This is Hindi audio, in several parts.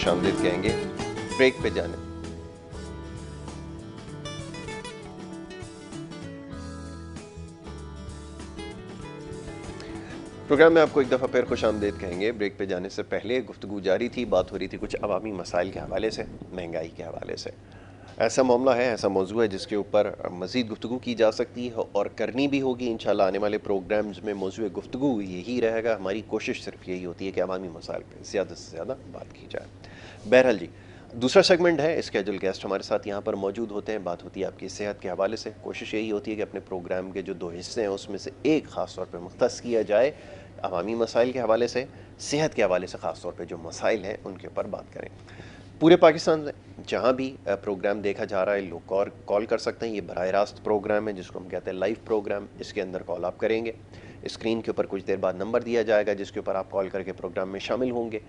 खुशामदीद कहेंगे ब्रेक पे जाने। प्रोग्राम में आपको एक दफ़ा फिर खुशामदीद कहेंगे। ब्रेक पे जाने से पहले गुफ्तगू जारी थी, बात हो रही थी कुछ अवामी मसाइल के हवाले से, महंगाई के हवाले से। ऐसा मामला है, ऐसा मौजू है जिसके ऊपर मज़ीद गुफ्तगू की जा सकती है और करनी भी होगी इंशाल्लाह। आने वाले प्रोग्राम्स में मौजू गुफ्तगू यही रहेगा। हमारी कोशिश सिर्फ यही होती है कि अवामी मसाइल पर ज़्यादा से ज़्यादा बात की जाए। बहरहाल जी, दूसरा सेगमेंट है, स्केजुअल गेस्ट हमारे साथ यहाँ पर मौजूद होते हैं। बात होती है आपकी सेहत के हवाले से। कोशिश यही होती है कि अपने प्रोग्राम के जो 2 हिस्से हैं उसमें से एक ख़ास तौर पर मुख्तस किया जाए अवामी मसाइल के हवाले से, सेहत के हवाले से ख़ास तौर पर जो मसाइल हैं उनके ऊपर बात करें। पूरे पाकिस्तान में जहाँ भी प्रोग्राम देखा जा रहा है लोग कॉल कर सकते हैं। ये बराह रास्त प्रोग्राम है जिसको हम कहते हैं लाइव प्रोग्राम। इसके अंदर कॉल आप करेंगे, स्क्रीन के ऊपर कुछ देर बाद नंबर दिया जाएगा जिसके ऊपर आप कॉल करके प्रोग्राम में शामिल होंगे।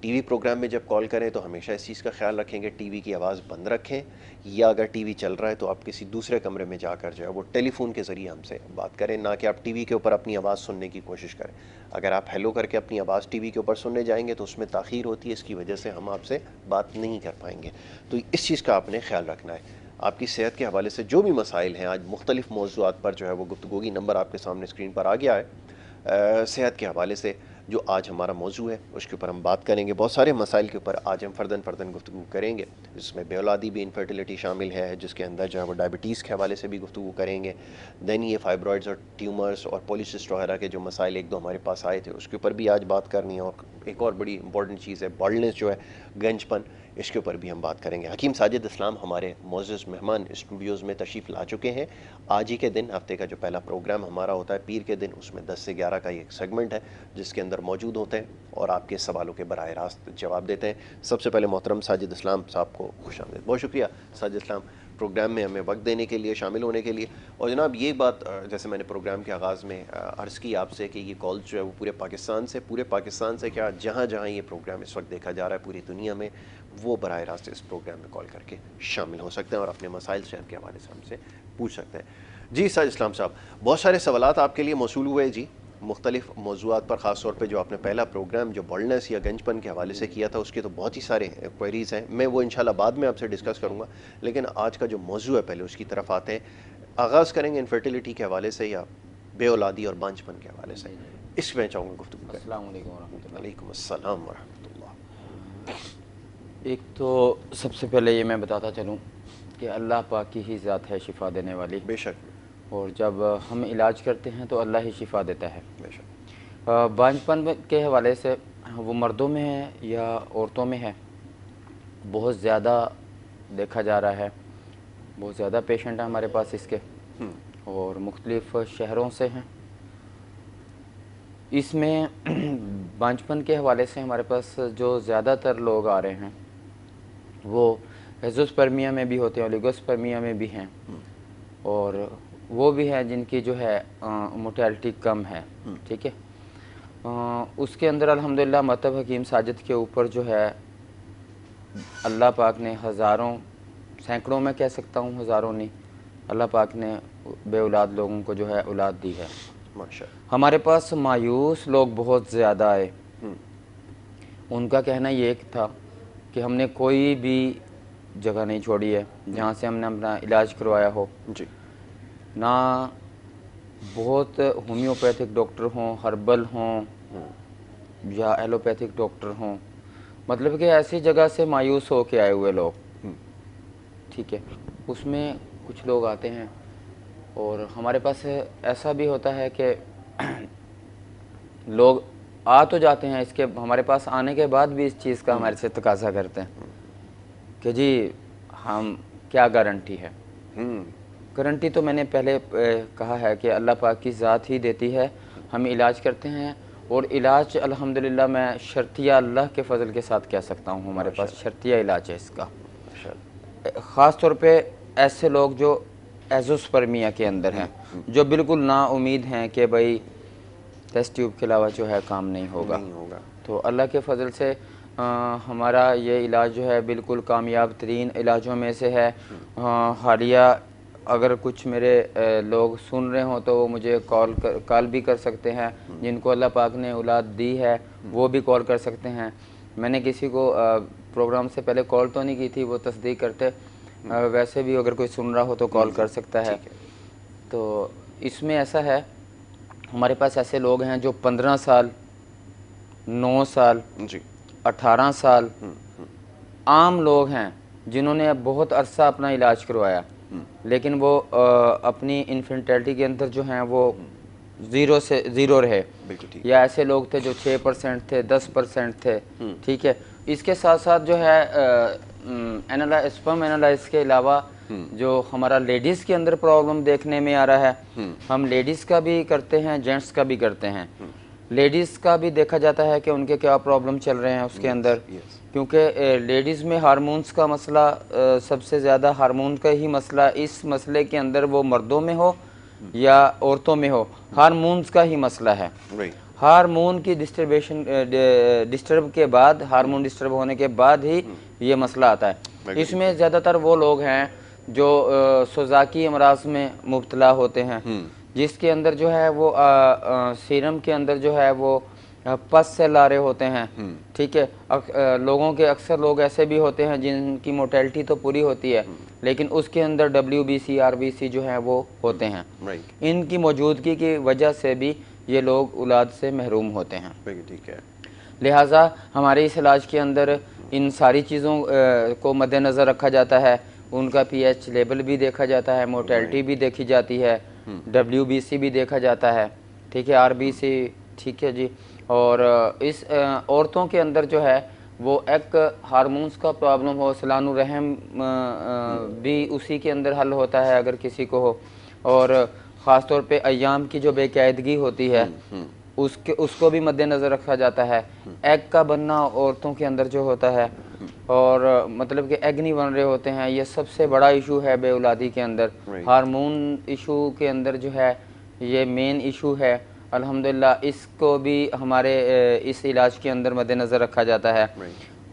टीवी प्रोग्राम में जब कॉल करें तो हमेशा इस चीज़ का ख्याल रखेंगे टीवी की आवाज़ बंद रखें, या अगर टीवी चल रहा है तो आप किसी दूसरे कमरे में जाकर जो है वो टेलीफोन के ज़रिए हमसे बात करें, ना कि आप टीवी के ऊपर अपनी आवाज़ सुनने की कोशिश करें। अगर आप हेलो करके अपनी आवाज़ टीवी के ऊपर सुनने जाएंगे तो उसमें ताख़ीर होती है, इसकी वजह से हम आपसे बात नहीं कर पाएंगे। तो इस चीज़ का आपने ख्याल रखना है। आपकी सेहत के हवाले से जो भी मसाइल हैं, आज मुख्तलिफ़ मौज़ूआत पर जो है वो गुफ्तगू की नंबर आपके सामने स्क्रीन पर आ गया है। सेहत के हवाले से जो आज हमारा मौजू है उसके ऊपर हम बात करेंगे। बहुत सारे मसाइल के ऊपर आज हम फ़र्दन गुफ्तगू करेंगे, जिसमें बेऔलादी भी इनफर्टिलिटी शामिल है, जिसके अंदर जो है वो डायबिटीज़ के हवाले से भी गुफ्तगू करेंगे। दैन ये फाइब्रॉइड्स और ट्यूमर्स और पॉलीसिस्ट वगैरह के जो मसाइल एक दो हमारे पास आए थे उसके ऊपर भी आज बात करनी है। और एक और बड़ी इंपॉर्टेंट चीज़ है बॉल्डनेस जो है, गंजपन, इसके ऊपर भी हम बात करेंगे। हकीम साजिद इस्लाम हमारे मोअज़्ज़ज़ मेहमान स्टूडियोज़ में तशरीफ़ ला चुके हैं। आज ही के दिन हफ्ते का जो पहला प्रोग्राम हमारा होता है पीर के दिन, उसमें 10 से 11 का ये सेगमेंट है जिसके अंदर मौजूद होते हैं और आपके सवालों के बराह रास्त जवाब देते हैं। सबसे पहले मोहतरम साजिद इस्लाम साहब को खुशामदीद। बहुत शुक्रिया साजिद इस्लाम प्रोग्राम में हमें वक्त देने के लिए, शामिल होने के लिए। और जनाब ये बात जैसे मैंने प्रोग्राम के आगाज़ में अर्ज़ की आपसे कि ये कॉल जो है वो पूरे पाकिस्तान से क्या जहाँ जहाँ ये प्रोग्राम इस वक्त देखा जा रहा है पूरी दुनिया में, वो बराह रास्त इस प्रोग्राम में कॉल करके शामिल हो सकते हैं और अपने मसाइल सेहत के हवाले से हमसे पूछ सकते हैं। जी साजिद इस्लाम साहब, बहुत सारे सवालात आपके लिए मौसूल हुए जी, मुख्तलिफ मौज़ूआत पर। ख़ास तौर पर जो आपने पहला प्रोग्राम जो बॉल्डनेस या गंजपन के हवाले से किया था उसके तो बहुत ही सारे क्वेरीज़ हैं, मैं वो इंशाल्लाह बाद में आपसे डिस्कस करूँगा। लेकिन आज का जो मौजू है पहले उसकी तरफ आते हैं। आगाज़ करेंगे इनफर्टिलिटी के हवाले से या बेऔलादी और बांझपन के हवाले से, इसमें चाहूँगा गुफ्तगू करें। अस्सलाम वालेकुम वरहमतुल्लाह। वालेकुम अस्सलाम वरहमतुल्लाह। एक तो सबसे पहले ये मैं बताता चलूँ कि अल्लाह पाक की ही ज़ात है शिफ़ा देने वाली, बेशक, और जब हम इलाज करते हैं तो अल्लाह ही शिफ़ा देता है। बेशक। बांझपन के हवाले से वो मर्दों में है या औरतों में है, बहुत ज़्यादा देखा जा रहा है। बहुत ज़्यादा पेशेंट हैं हमारे पास इसके, और मुख्तलिफ़ शहरों से हैं। इसमें बांझपन के हवाले से हमारे पास जो ज़्यादातर लोग आ रहे हैं वो एज़ोस्पर्मिया में भी होते हैं, ओलिगोस्पर्मिया में भी हैं, और वो भी हैं जिनकी जो है मोर्टेलिटी कम है। ठीक है, उसके अंदर अल्हम्दुलिल्लाह मतलब हकीम साजिद के ऊपर जो है अल्लाह पाक ने हज़ारों, सैकड़ों में कह सकता हूँ, हज़ारों नहीं, अल्लाह पाक ने बेऔलाद लोगों को जो है औलाद दी है। माशाअल्लाह। हमारे पास मायूस लोग बहुत ज़्यादा आए। उनका कहना ये था कि हमने कोई भी जगह नहीं छोड़ी है जहाँ से हमने अपना इलाज करवाया हो जी। ना बहुत होम्योपैथिक डॉक्टर हों, हर्बल हों या एलोपैथिक डॉक्टर हों, मतलब कि ऐसी जगह से मायूस हो के आए हुए लोग। ठीक है, उसमें कुछ लोग आते हैं और हमारे पास ऐसा भी होता है कि लोग आ तो जाते हैं, इसके हमारे पास आने के बाद भी इस चीज़ का हमारे से तकाजा करते हैं कि जी हम क्या गारंटी है। गारंटी तो मैंने पहले कहा है कि अल्लाह पाक की ज़ात ही देती है। हम इलाज करते हैं और इलाज अल्हम्दुलिल्लाह मैं शर्तिया अल्लाह के फ़ज़ल के साथ कह सकता हूँ, हमारे पास शर्तिया इलाज है इसका। ख़ास तौर पे ऐसे लोग जो एज़ोस्पर्मिया के अंदर हैं, जो बिल्कुल ना उम्मीद हैं कि भाई टेस्ट ट्यूब के अलावा जो है काम नहीं होगा, तो अल्लाह के फ़ज़ल से हमारा ये इलाज जो है बिल्कुल कामयाब तरीन इलाजों में से है। हालिया अगर कुछ मेरे लोग सुन रहे हों तो वो मुझे कॉल भी कर सकते हैं, जिनको अल्लाह पाक ने औलाद दी है वो भी कॉल कर सकते हैं। मैंने किसी को प्रोग्राम से पहले कॉल तो नहीं की थी, वो तस्दीक करते। वैसे भी अगर कोई सुन रहा हो तो कॉल कर सकता है। तो इसमें ऐसा है, हमारे पास ऐसे लोग हैं जो 15 साल, 9 साल, 18 साल आम लोग हैं जिन्होंने अब बहुत अरसा अपना इलाज करवाया, लेकिन वो अपनी इन्फेंटिलिटी के अंदर जो हैं वो ज़ीरो रहे। या ऐसे लोग थे जो 6% थे, 10% थे। ठीक है, इसके साथ साथ जो है स्पर्म एनालाइज के अलावा जो हमारा लेडीज़ के अंदर प्रॉब्लम देखने में आ रहा है, हम लेडीज़ का भी करते हैं, जेंट्स का भी करते हैं। लेडीज़ का भी देखा जाता है कि उनके क्या प्रॉब्लम चल रहे हैं उसके अंदर, क्योंकि लेडीज़ में हार्मोन्स का मसला, सबसे ज़्यादा हार्मोन का ही मसला, इस मसले के अंदर वो मर्दों में हो या औरतों में हो, हार्मोन्स का ही मसला है। हार्मोन की डिस्टर्ब के बाद, हार्मोन डिस्टर्ब होने के बाद ही ये मसला आता है। इसमें ज़्यादातर वो लोग हैं जो सोजाकी अमराज में मुब्तला होते हैं, जिसके अंदर जो है वो सीरम के अंदर जो है वो पस से ला रहे होते हैं। ठीक है, लोगों के अक्सर लोग ऐसे भी होते हैं जिनकी मोर्टेलिटी तो पूरी होती है, लेकिन उसके अंदर WBC, RBC जो है वो होते हैं। इनकी मौजूदगी की वजह से भी ये लोग औलाद से महरूम होते हैं। ठीक है, लिहाजा हमारे इस इलाज के अंदर इन सारी चीज़ों को मद्देनज़र रखा जाता है। उनका pH लेवल भी देखा जाता है, मोर्टेलिटी भी देखी जाती है, WBC भी देखा जाता है। ठीक है, RBC, ठीक है जी। और इस औरतों के अंदर जो है वो एक हार्मोन्स का प्रॉब्लम हो, सलानु रहम भी उसी के अंदर हल होता है अगर किसी को हो। और ख़ास तौर पे अय्याम की जो बेकायदगी होती है उसको भी मद्देनज़र रखा जाता है। एग का बनना औरतों के अंदर जो होता है, और मतलब कि एग नहीं बन रहे होते हैं, ये सबसे बड़ा इशू है बेऔलादी के अंदर। हार्मोन इशू के अंदर जो है ये मेन इशू है। अल्हम्दुलिल्लाह इसको भी हमारे इस इलाज के अंदर मद्देनज़र रखा जाता है।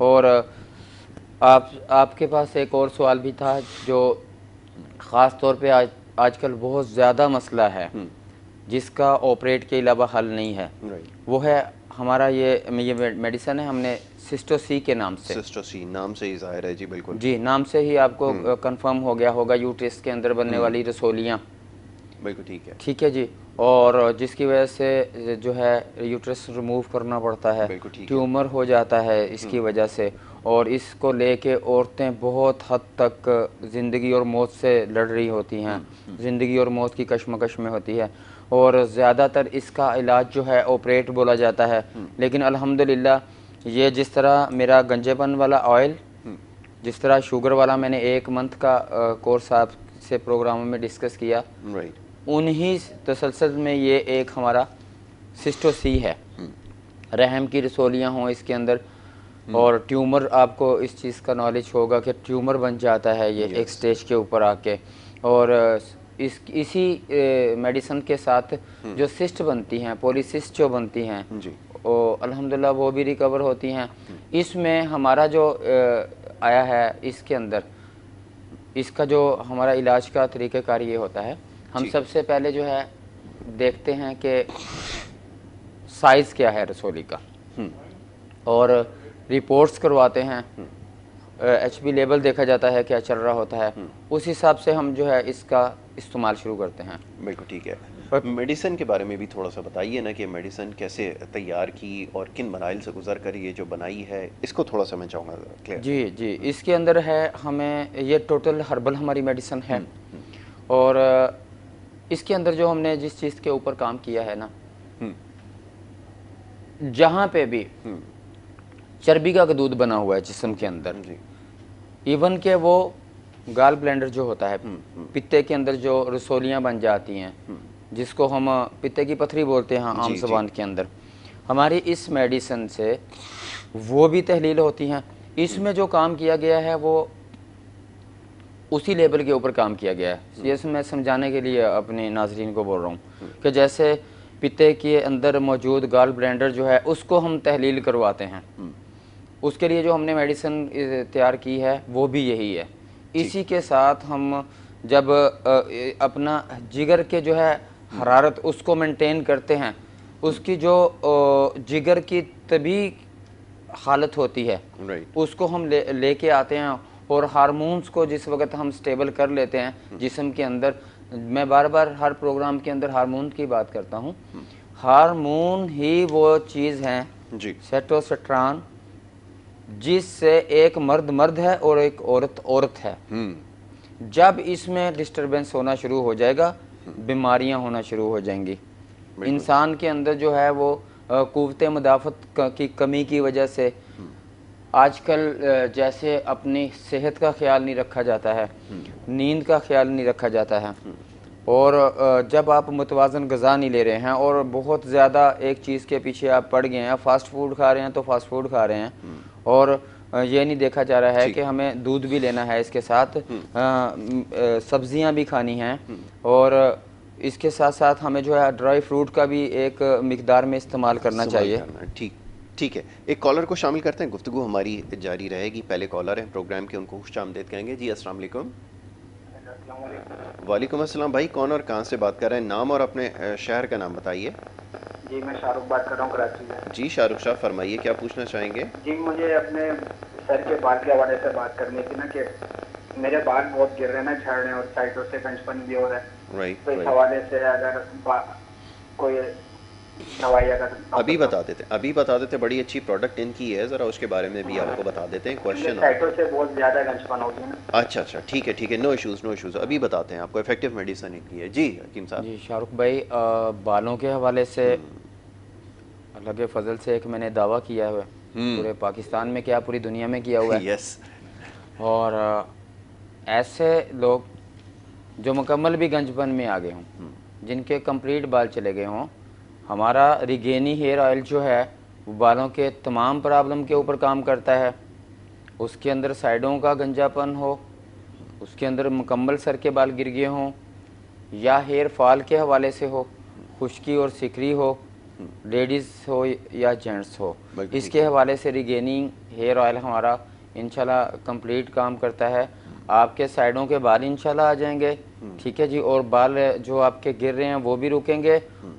और आपके पास एक और सवाल भी था जो ख़ास तौर पे आजकल बहुत ज़्यादा मसला है, जिसका ऑपरेट के अलावा हल नहीं है। वो है हमारा ये मेडिसिन है, हमने सिस्टो-सी के नाम से, सिस्टो-सी नाम से ही ज़ाहिर है जी, बिल्कुल जी, नाम से ही आपको कंफर्म हो गया होगा, यूट्रस के अंदर बनने वाली रसोलियाँ। बिल्कुल ठीक है, ठीक है जी। और जिसकी वजह से जो है यूट्रस रिमूव करना पड़ता है, ट्यूमर हो जाता है इसकी वजह से। और इसको लेके औरतें बहुत हद तक ज़िंदगी और मौत से लड़ रही होती हैं, ज़िंदगी और मौत की कशमकश में होती है। और ज़्यादातर इसका इलाज जो है ऑपरेट बोला जाता है, लेकिन अल्हम्दुलिल्लाह ये जिस तरह मेरा गंजेपन वाला ऑयल, जिस तरह शुगर वाला मैंने 1 मंथ का कोर्स आपसे प्रोग्रामों में डिस्कस किया, उन्हीं तसलसल में ये एक हमारा सिस्टो-सी है। रहम की रसोलियाँ हों इसके अंदर, और ट्यूमर, आपको इस चीज़ का नॉलेज होगा कि ट्यूमर बन जाता है ये एक स्टेज के ऊपर आके। और इसी मेडिसिन के साथ जो सिस्ट बनती हैं, पॉलीसिस्ट जो बनती हैं, अल्हम्दुलिल्लाह वो भी रिकवर होती हैं। इसमें हमारा जो आया है इसके अंदर, इसका जो हमारा इलाज का तरीक़ाकार ये होता है, हम सबसे पहले जो है देखते हैं कि साइज़ क्या है रसोली का, और रिपोर्ट्स करवाते हैं, HB लेवल देखा जाता है क्या चल रहा होता है, उस हिसाब से हम जो है इसका इस्तेमाल शुरू करते हैं। बिल्कुल ठीक है। पर मेडिसिन के बारे में भी थोड़ा सा बताइए ना कि मेडिसिन कैसे तैयार की और किन मराइल से गुजर कर ये जो बनाई है, इसको थोड़ा सा मैं चाहूँगा क्लियर। जी जी, इसके अंदर है, हमें ये टोटल हर्बल हमारी मेडिसिन है। और इसके अंदर जो हमने जिस चीज़ के ऊपर काम किया है ना, जहाँ पे भी चर्बी का दूध बना हुआ है जिस्म के अंदर, इवन के वो गाल ब्लेंडर जो होता है, पित्ते के अंदर जो रसोलियाँ बन जाती हैं, जिसको हम पित्ते की पथरी बोलते हैं आम ज़बान के अंदर, हमारी इस मेडिसिन से वो भी तहलील होती हैं। इसमें जो काम किया गया है वो उसी लेवल के ऊपर काम किया गया है। ये मैं समझाने के लिए अपने नाजरीन को बोल रहा हूँ कि जैसे पित्ते के अंदर मौजूद गाल ब्लेंडर जो है उसको हम तहलील करवाते हैं, उसके लिए जो हमने मेडिसिन तैयार की है वो भी यही है। इसी के साथ हम जब अपना जिगर के जो है हरारत उसको मेंटेन करते हैं, उसकी जो जिगर की तभी हालत होती है राइट। उसको हम लेके आते हैं, और हार्मोन्स को जिस वक्त हम स्टेबल कर लेते हैं जिस्म के अंदर, मैं बार बार हर प्रोग्राम के अंदर हार्मोन की बात करता हूँ, हार्मोन ही वो चीज़ हैं जी। टेस्टोस्टेरोन, जिससे एक मर्द मर्द है और एक औरत औरत है। जब इसमें डिस्टरबेंस होना शुरू हो जाएगा, बीमारियां होना शुरू हो जाएंगी। इंसान के अंदर जो है वो कुव्वत मुदाफ़त की कमी की वजह से आजकल जैसे अपनी सेहत का ख्याल नहीं रखा जाता है, नींद का ख्याल नहीं रखा जाता है, और जब आप मुतवाज़न ग़िज़ा नहीं ले रहे हैं और बहुत ज़्यादा एक चीज़ के पीछे आप पड़ गए हैं, फास्ट फूड खा रहे हैं तो फास्ट फूड खा रहे हैं, और ये नहीं देखा जा रहा है कि हमें दूध भी लेना है, इसके साथ सब्जियां भी खानी हैं, और इसके साथ साथ हमें जो है ड्राई फ्रूट का भी एक मिकदार में इस्तेमाल करना चाहिए। ठीक ठीक है, एक कॉलर को शामिल करते हैं, गुफ्तगू हमारी जारी रहेगी। पहले कॉलर हैं प्रोग्राम के, उनको खुशामदीद कहेंगे। जी अस्सलाम वालेकुम। वालेकुम अस्सलाम भाई, कौन और कहाँ से बात कर रहे हैं? नाम और अपने शहर का नाम बताइए। जी मैं शाहरुख बात कर रहा हूँ कराची से। जी शाहरुख साहब फरमाइए, क्या पूछना चाहेंगे? जी मुझे अपने सर के बाल के हवाले से बात करनी थी ना, कि मेरे बाल बहुत गिर रहे हैं ना, झड़ रहे हैं और साइडों से गंजपन भी हो रहा है। राइट। तो इस हवाले से अगर कोई दवाई अगर अभी बता देते, बड़ी अच्छी प्रोडक्ट इनकी है, ज़रा उसके बारे में भी आपको बता देते हैं। क्वेश्चन साइडों से बहुत ज़्यादा गंजपन होती है ना। अच्छा, ठीक है, नो इशूज़, अभी बताते हैं आपको। इफेक्टिव मेडिसिन इनकी है। जी हकीम साहब। जी शाहरुख भाई, बालों के हवाले से अल्लाह के फजल से एक मैंने दावा किया हुआ है, पूरे पाकिस्तान में क्या पूरी दुनिया में किया हुआ है। यस। और ऐसे लोग जो मुकम्मल भी गंजपन में आ गए हों, जिनके कंप्लीट बाल चले गए हों, हमारा रिगेनी हेयर ऑयल जो है वो बालों के तमाम प्रॉब्लम के ऊपर काम करता है। उसके अंदर साइडों का गंजापन हो, उसके अंदर मुकम्मल सर के बाल गिर गए हों, या हेयर फॉल के हवाले से हो, खुश्की और सिकरी हो, लेडीज़ हो या जेंट्स हो, इसके हवाले से रिगेनिंग हेयर ऑयल हमारा इंशाल्लाह कंप्लीट काम करता है। आपके साइडों के बाल इंशाल्लाह आ जाएंगे, ठीक है जी, और बाल जो आपके गिर रहे हैं वो भी रुकेंगे।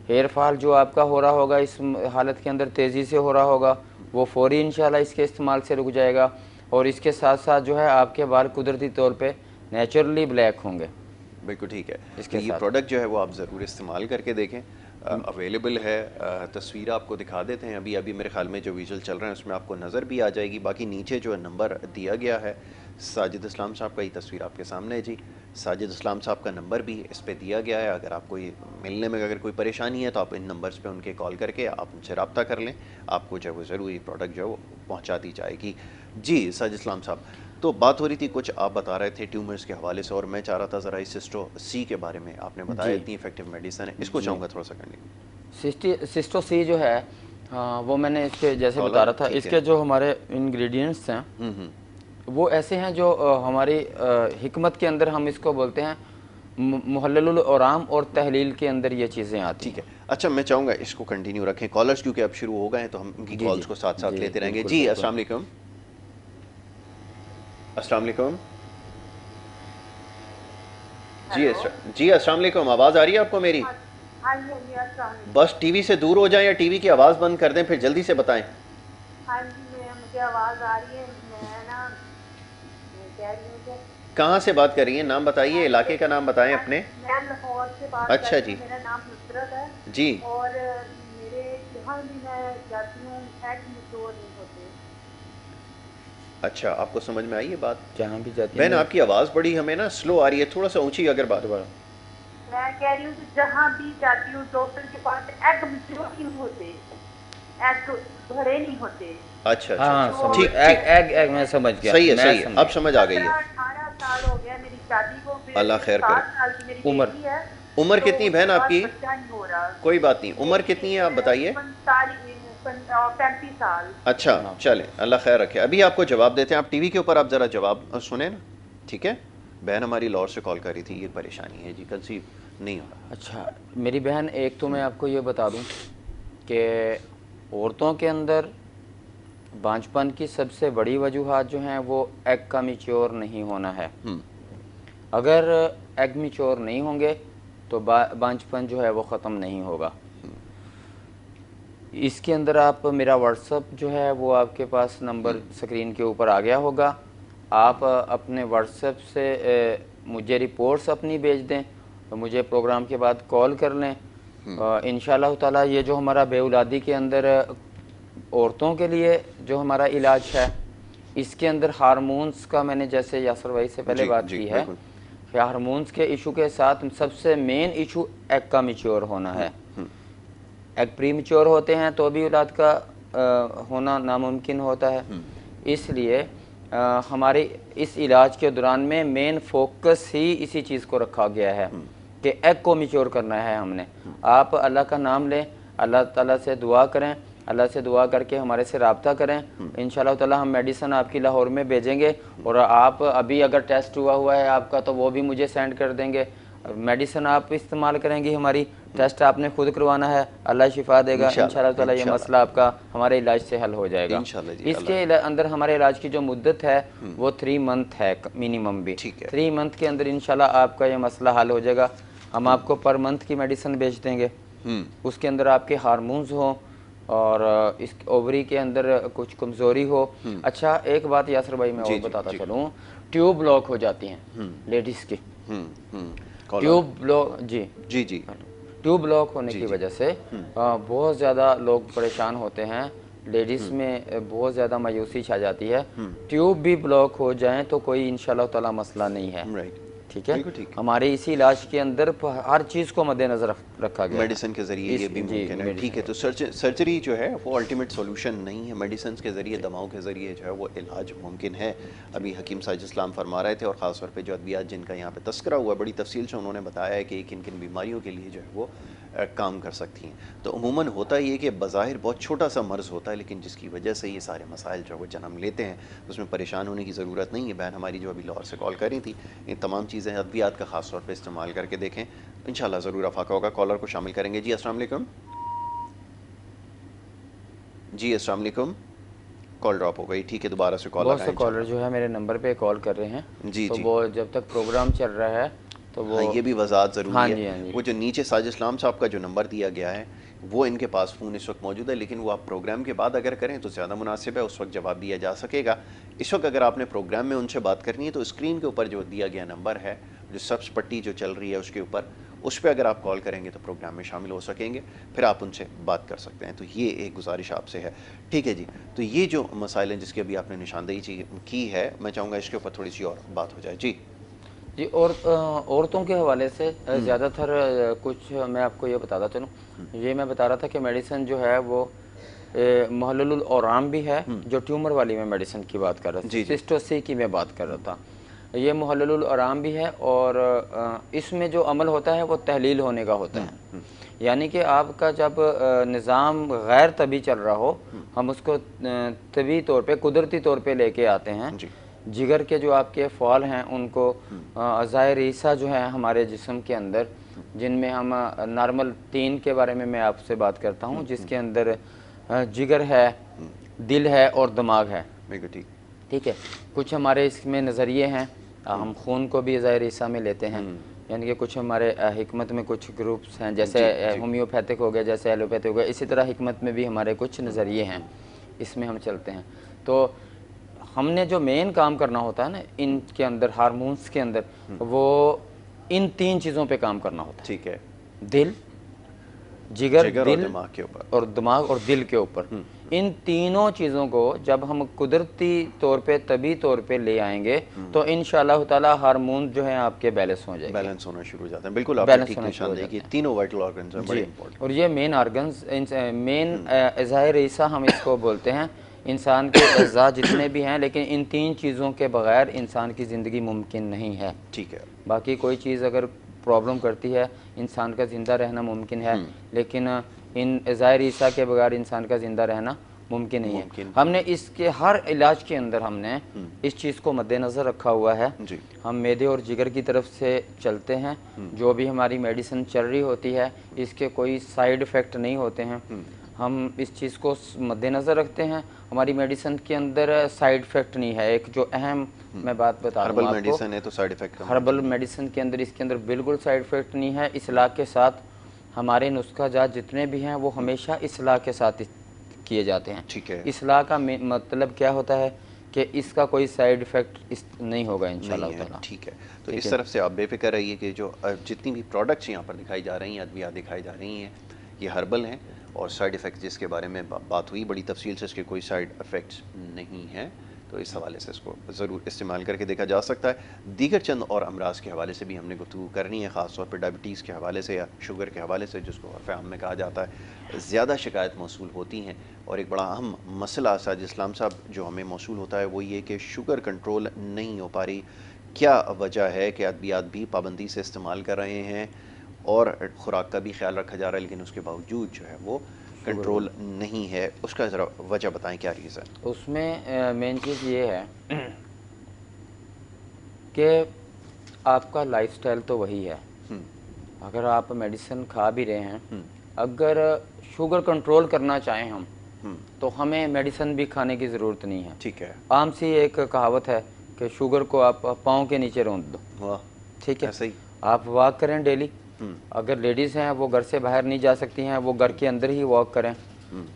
हेयर फॉल जो आपका हो रहा होगा इस हालत के अंदर तेज़ी से हो रहा होगा, वो फौरी इंशाल्लाह इसके इस्तेमाल से रुक जाएगा। और इसके साथ साथ जो है आपके बाल कुदरती तौर पे नेचुरली ब्लैक होंगे। बिल्कुल ठीक है। इसके ये प्रोडक्ट जो है वो आप ज़रूर इस्तेमाल करके देखें। अवेलेबल है, तस्वीर आपको दिखा देते हैं। अभी मेरे ख्याल में जो विजुअल चल रहा है उसमें आपको नज़र भी आ जाएगी। बाकी नीचे जो है नंबर दिया गया है, साजिद इस्लाम साहब का, ये तस्वीर आपके सामने है जी। साजिद इस्लाम साहब का नंबर भी इस पर दिया गया है। अगर आपको ये मिलने में अगर कोई परेशानी है तो आप इन नंबर्स पे उनके कॉल करके आप उनसे रब्ता कर लें, आपको जो है वो ज़रूर ये प्रोडक्ट जो है वो पहुँचा दी जाएगी। जी साजिद इस्लाम साहब, तो बात हो रही थी, कुछ आप बता रहे थे ट्यूमर्स के हवाले से, और मैं चाह रहा था ज़रा इस सिस्टो सी के बारे में, आपने बताया इतनी इफेक्टिव मेडिसिन है, इसको चाहूँगा थोड़ा सा करने। सिस्टो सी जो है, हाँ, वो मैंने इसके जैसे बता रहा था, इसके जो हमारे इंग्रेडिएंट्स हैं वो ऐसे हैं जो हमारी हिकमत के अंदर हम इसको बोलते हैं मुहल्लुल औराम और तहलील के अंदर ये चीज़ें आती हैं। ठीक है, अच्छा मैं चाहूँगा इसको कंटिन्यू रखें। कॉलर्स क्योंकि अब शुरू हो गए हैं तो हम उनकी कॉल्स को साथ साथ लेते रहेंगे। जी अस्सलाम वालेकुम। अस्सलाम वालेकुम। जी अस्सलाम वालेकुम, आवाज़ आ रही है आपको मेरी? बस टीवी से दूर हो जाएं या टीवी की आवाज़ बंद कर दें, फिर जल्दी से बताएं। हाँ जी, मुझे आवाज़ आ रही है। मैं ना कह रही हूँ कि कहाँ से बात कर रही हैं? नाम बताइए, इलाके का नाम बताएं अपने। मैं लाहौर से बात अच्छा कर रही जी। हूँ। मेरा नाम नुसरत है जी। और मेरे जहाँ भी मैं जाती हूँ एग मैच्योर नहीं होते। अच्छा, आपको समझ में आई ये बात? जहाँ भी जाती बहन आपकी आवाज़ बड़ी हमें ना स्लो आ रही है, थोड़ा सा ऊंची अगर बात। मैं कह रही हूँ कि जहाँ भी जाती हूँ डॉक्टर के पास एग मैच्योर नहीं होते, एग भरे नहीं होते। अच्छा हाँ, ठीक एग मैं समझ गया। सही है, अब समझ आ गई है। 18 साल हो गया मेरी शादी को। अल्लाह खैर करे। 7 साल की मेरी उम्र बेटी है। उम्र तो कितनी बहन आपकी? बच्चा नहीं हो रहा। कोई बात नहीं, उम्र कितनी है आप बताइए? 35 साल। अच्छा चले, अल्लाह खैर रखे। अभी आपको जवाब देते हैं, आप टीवी के ऊपर आप ज़रा जवाब सुने ना, ठीक है? बहन हमारी लाहौर से कॉल कर रही थी, ये परेशानी है जी, कंसीव नहीं हो रहा। अच्छा मेरी बहन, एक तो मैं आपको ये बता दूं कि औरतों के अंदर बांझपन की सबसे बड़ी वजूहात जो हैं वो एग का मैच्योर नहीं होना है। अगर एग मैच्योर नहीं होंगे तो बांझपन जो है वो ख़त्म नहीं होगा। इसके अंदर आप मेरा व्हाट्सअप जो है वो आपके पास नंबर स्क्रीन के ऊपर आ गया होगा। आप अपने व्हाट्सएप से मुझे रिपोर्ट्स अपनी भेज दें, तो मुझे प्रोग्राम के बाद कॉल कर लें। इंशाअल्लाह ताला ये जो हमारा बेऔलादी के अंदर औरतों के लिए जो हमारा इलाज है, इसके अंदर हार्मोन्स का मैंने जैसे यासर भाई से पहले बात की है कि हार्मोन्स के इशू के साथ सबसे मेन इशू एग का मैच्योर होना है। एग प्री मैच्योर होते हैं तो भी औलाद का होना नामुमकिन होता है। इसलिए हमारे इस इलाज के दौरान में मेन फोकस ही इसी चीज़ को रखा गया है कि एग को मैच्योर करना है हमने। आप अल्लाह का नाम लें, अल्लाह ताला से दुआ करें, अल्लाह से दुआ करके हमारे से रब्ता करें। इंशाअल्लाह ताला हम मेडिसिन आपकी लाहौर में भेजेंगे, और आप अभी अगर टेस्ट हुआ है आपका तो वो भी मुझे सेंड कर देंगे। मेडिसिन आप इस्तेमाल करेंगी हमारी, टेस्ट आपने खुद करवाना है, अल्लाह शिफा देगा इंशाअल्लाह ताला। ये मसला आपका हमारे इलाज से हल हो जाएगा। इसके अंदर हमारे इलाज की जो मुद्दत है वो 3 मंथ है मिनिमम भी। 3 मंथ के अंदर इंशाअल्लाह आपका ये मसला हल हो जाएगा। हम आपको पर मंथ की मेडिसिन बेच देंगे, उसके अंदर आपके हार्मोन्स हों और इस ओवरी के अंदर कुछ कमज़ोरी हो। अच्छा, एक बात यासर भाई मैं और बताता चलूँ, ट्यूब ब्लॉक हो जाती हैं लेडीज़ की। ट्यूब ब्लॉक जी जी जी ट्यूब ब्लॉक होने की वजह से बहुत ज़्यादा लोग परेशान होते हैं। लेडीज़ में बहुत ज़्यादा मायूसी छा जाती है। ट्यूब भी ब्लॉक हो जाए तो कोई इंशाअल्लाह ताला मसला नहीं है। ठीक है, हमारे इसी इलाज के अंदर हर चीज़ को मद्देनजर रखा गया, मेडिसिन के जरिए ये भी मुमकिन है। ठीक है, तो सर्जरी जो है वो अल्टीमेट सॉल्यूशन नहीं है, मेडिसिन के जरिए, दवाओं के जरिए जो है वो इलाज मुमकिन है। अभी हकीम साजिद इस्लाम फरमा रहे थे, और ख़ास तौर पे जो अद्वियात जिनका यहाँ पे तस्करा हुआ बड़ी तफसील से उन्होंने बताया है कि किन किन बीमारियों के लिए जो है वो काम कर सकती हैं। तो अमूमन होता ये कि बज़ाहिर बहुत छोटा सा मर्ज़ होता है, लेकिन जिसकी वजह से ये सारे मसाइल जो है वो जन्म लेते हैं, उसमें परेशान होने की ज़रूरत नहीं है। बहन हमारी जो अभी लाहौर से कॉल कर रही थी, इन तमाम चीज़ें अद्वियात का ख़ास तौर पे इस्तेमाल करके देखें, इंशाल्लाह ज़रूर अफाका होगा। कॉलर को शामिल करेंगे। जी अस्सलाम वालेकुम। जी अस्सलाम वालेकुम। कॉल ड्रॉप हो गई। ठीक है, दोबारा से कॉल। बहुत से कॉलर जो है मेरे नंबर पे कॉल कर रहे हैं जी, तो वो जब तक प्रोग्राम चल रहा है तो वो ये भी वजाहत ज़रूरी है। वो जो नीचे साजिद इस्लाम साहब का जो नंबर दिया गया है वो इनके पास फ़ोन इस वक्त मौजूद है, लेकिन वो आप प्रोग्राम के बाद अगर करें तो ज़्यादा मुनासिब है, उस वक्त जवाब दिया जा सकेगा। इस वक्त अगर आपने प्रोग्राम में उनसे बात करनी है तो स्क्रीन के ऊपर जो दिया गया नंबर है, जो सब्ज पट्टी जो चल रही है उसके ऊपर, उस पर अगर आप कॉल करेंगे तो प्रोग्राम में शामिल हो सकेंगे, फिर आप उनसे बात कर सकते हैं। तो ये एक गुजारिश आपसे है। ठीक है जी, तो ये जो मसाइल हैं जिसकी अभी आपने निशानदेही की है, मैं चाहूँगा इसके ऊपर थोड़ी सी और बात हो जाए। जी जी, और औरतों के हवाले से ज़्यादातर कुछ मैं आपको ये बताता चलूँ, ये मैं बता रहा था कि मेडिसिन जो है वो महलुल औराम भी है, जो ट्यूमर वाली मैं मेडिसिन की बात कर रहा था, सिस्टोसी की मैं बात कर रहा था, ये महलुल औराम भी है। और इसमें जो अमल होता है वो तहलील होने का होता है, यानी कि आपका जब निज़ाम गैर तभी चल रहा हो, हम उसको तभी तौर पे, कुदरती तौर पे लेके आते हैं। जिगर के जो आपके फॉल हैं उनको अज़ाए रीसा जो है हमारे जिस्म के अंदर, जिनमें हम नॉर्मल 3 के बारे में मैं आपसे बात करता हूँ, जिसके अंदर जिगर है, दिल है और दिमाग है। ठीक है, कुछ हमारे इसमें नज़रिए हैं, हम खून को भी अज़ाए रीसा में लेते हैं, यानी कि कुछ हमारे हिकमत में कुछ ग्रुप्स हैं, जैसे होम्योपैथिक हो गया, जैसे एलोपैथिक हो गया, इसी तरह हिकमत में भी हमारे कुछ नज़रिए हैं, इसमें हम चलते हैं। तो हमने जो मेन काम करना होता है ना इनके अंदर, हार्मोन्स के अंदर, वो इन 3 चीज़ों पे काम करना होता है। ठीक है, दिल, जिगर दिल और दिमाग के ऊपर, और दिमाग और दिल के ऊपर। इन तीनों चीज़ों को जब हम कुदरती तौर पे, तभी तौर पे ले आएंगे तो इंशाअल्लाह ताला हार्मोन जो है आपके बैलेंस हो जाएंगे, बैलेंस होना शुरू हो जाते हैं। बिल्कुल, आपने ठीक निशान दिया कि तीनों वाइटल ऑर्गन्स हैं बड़े इंपॉर्टेंट, और ये मेन ऑर्गन्स, मेन अज़ाए रीसा हम इसको बोलते हैं। इंसान के अज़ा जितने भी हैं, लेकिन इन 3 चीज़ों के बगैर इंसान की ज़िंदगी मुमकिन नहीं है। ठीक है, बाकी कोई चीज़ अगर प्रॉब्लम करती है, इंसान का ज़िंदा रहना मुमकिन है, लेकिन इन अज़ाए रीसा के बगैर इंसान का ज़िंदा रहना मुमकिन नहीं है। हमने इसके हर इलाज के अंदर हमने इस चीज़ को मद्देनज़र रखा हुआ है। हम मैदे और जिगर की तरफ से चलते हैं, जो भी हमारी मेडिसिन चल रही होती है इसके कोई साइड इफ़ेक्ट नहीं होते हैं, हम इस चीज़ को मद्देनज़र रखते हैं। हमारी मेडिसिन के अंदर साइड इफ़ेक्ट नहीं है। एक जो अहम मैं बात बता रहा हूँ आपको, मेडिसिन है तो साइड इफ़ेक्ट, हर्बल मेडिसिन के अंदर, इसके अंदर बिल्कुल साइड इफ़ेक्ट नहीं है। इस इलाज के साथ हमारे नुस्खा जात जितने भी हैं वो हमेशा इस्लाह के साथ किए जाते हैं। ठीक है। इस्लाह का मतलब क्या होता है कि इसका कोई साइड इफ़ेक्ट नहीं होगा इंशाल्लाह नहीं है, ताला। ठीक है। तो ठीक इस है। तरफ से आप बेफिक्र रहिए कि जो जितनी भी प्रोडक्ट्स यहाँ पर दिखाई जा रही हैं, अद्वियात दिखाई जा रही हैं, ये हर्बल हैं और साइड इफ़ेक्ट्स जिसके बारे में बात हुई बड़ी तफसील से, इसके कोई साइड इफ़ेक्ट्स नहीं हैं। तो इस हवाले से इसको ज़रूर इस्तेमाल करके देखा जा सकता है। दीगर चंद और अमराज के हवाले से भी हमने गुफ्तगू करनी है, ख़ास तौर पर डायबिटीज़ के हवाले से या शुगर के हवाले से, जिसको अर्फ़ आम में कहा जाता है। ज़्यादा शिकायत मौसूल होती हैं और एक बड़ा अहम मसला साजिद इस्लाम साहब जो हमें मौसूल होता है वो ये कि शुगर कंट्रोल नहीं हो पा रही। क्या वजह है कि अद्वियात भी पाबंदी से इस्तेमाल कर रहे हैं और खुराक का भी ख्याल रखा जा रहा है, लेकिन उसके बावजूद जो है वो कंट्रोल नहीं है? उसका ज़रा वजह बताएं, क्या रीज़न? उसमें मेन चीज़ ये है कि आपका लाइफस्टाइल तो वही है। अगर आप मेडिसिन खा भी रहे हैं, अगर शुगर कंट्रोल करना चाहें हम, तो हमें मेडिसिन भी खाने की ज़रूरत नहीं है। ठीक है। आम सी एक कहावत है कि शुगर को आप पाँव के नीचे रौंद दो। वाह, ठीक है। ऐसे ही। आप वॉक करें डेली। अगर लेडीज़ हैं वो घर से बाहर नहीं जा सकती हैं, वो घर के अंदर ही वॉक करें।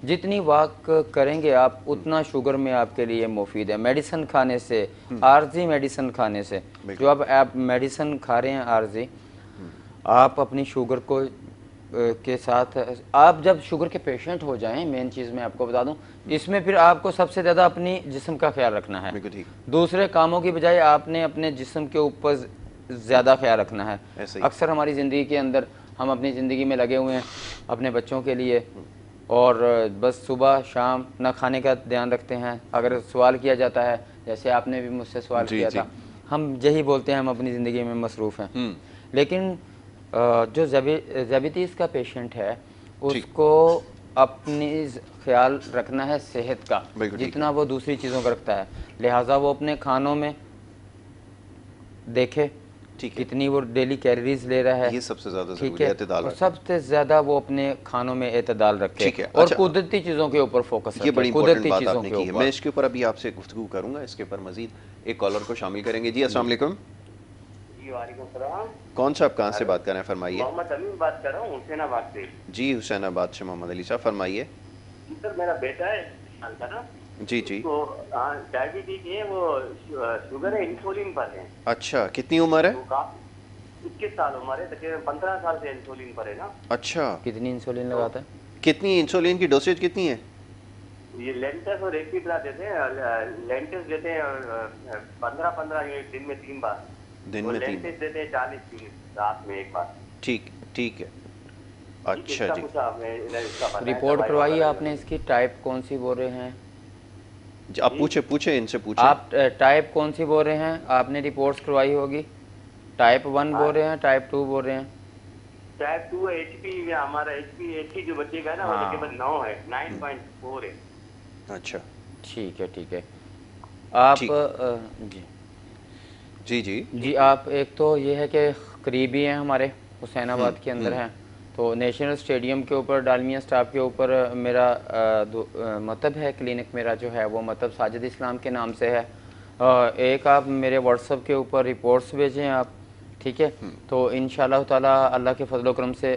जितनी वॉक करेंगे आप उतना शुगर में आपके लिए मुफीद है। मेडिसिन खाने से, आर्जी मेडिसिन खाने से, जो आप मेडिसिन खा रहे हैं आर्जी, आप अपनी शुगर को के साथ, आप जब शुगर के पेशेंट हो जाएं, मेन चीज़ मैं आपको बता दूं, इसमें फिर आपको सबसे ज़्यादा अपनी जिस्म का ख्याल रखना है। बिल्कुल ठीक। दूसरे कामों की बजाय आपने अपने जिस्म के ऊपर ज़्यादा ख्याल रखना है। ऐसे ही। अक्सर हमारी ज़िंदगी के अंदर हम अपनी ज़िंदगी में लगे हुए हैं अपने बच्चों के लिए, और बस सुबह शाम ना खाने का ध्यान रखते हैं। अगर सवाल किया जाता है, जैसे आपने भी मुझसे सवाल जी, किया जी। था, हम यही बोलते हैं हम अपनी ज़िंदगी में मसरूफ़ हैं। लेकिन जो ज़बितीज़ का पेशेंट है ठीक। उसको अपनी ख्याल रखना है सेहत का, बिल्कुल ठीक जितना वो दूसरी चीज़ों का रखता है। लिहाजा वो अपने खानों में देखे ठीक है। कितनी वो डेली कैलोरीज ले रहा है, ये सबसे ज़्यादा ठीक ज़रूरी है, है, एतदाल और रखें। सबसे ज़्यादा वो अपने खानों में एतदाल रखे ठीक है। और अच्छा, कुदरती चीज़ों के ऊपर फोकस ये रखे, बड़ी इंपॉर्टेंट कुदरती बात चीज़ों आपने के की है। मैं ऊपर। इसके ऊपर अभी आपसे गुफ्तगू करूंगा, इसके ऊपर मजीद एक कॉलर को शामिल करेंगे। जी, अस्सलाम वालेकुम। जी वालेकुम सलाम। कौन सा, आप कहाँ से बात कर रहे हैं, फरमाइए। मोहम्मद अमीन बात कर रहा हूँ हुसैनाबाद से। जी, हुसैनाबाद से मोहम्मद अली साहब, फरमाइए। जी सर, मेरा बेटा है साल का ना, जी जी। तो डायबिटीज है, वो शुगर है, इंसुलिन पर है। अच्छा, कितनी उम्र तो है? काफी 21 साल उम्र है, तकरीबन 15 साल से इंसुलिन पर है ना। अच्छा, कितनी इंसुलिन लगाता है? कितनी इंसुलिन की डोसेज कितनी है? ये लेंटस और एक ही तरह देते हैं, लेंटस देते हैं 15-15 यूनिट दिन में 3 बार, दिन और में 3 लेंटस देते हैं 40 यूनिट रात में 1 बार। ठीक, ठीक है। अच्छा इसका जी। कुछ इसका बताएं, रिपोर्ट दवाई करवाई वगैरह आपने इसकी? टाइप कौन सी बोल रहे हैं जी, आप पूछे पूछे इनसे पूछे। आप? टाइप कौन सी बोल रहे हैं आपने? रिपोर्ट्स करवाई होगी। टाइप 1 बोल रहे हैं, टाइप 2 बोल रहे हैं? टाइप 2 एचपी, हमारा एचपी जो बच्चे का ना, वो हाँ। तकरीबन 9 है, 9.4 है। अच्छा, ठीक है, ठीक है। आप ठीक। जी जी जी। जी, आप एक तो ये है कि करीबी हैं हमारे, हुसैनाबाद के अंदर हैं, तो नेशनल स्टेडियम के ऊपर डालमिया स्टाफ के ऊपर मेरा मतब है, क्लिनिक मेरा जो है वो मतब साजिद इस्लाम के नाम से है। एक आप मेरे व्हाट्सएप के ऊपर रिपोर्ट्स भेजें आप, ठीक है, तो इंशाल्लाह ताला अल्लाह के फजल करम से,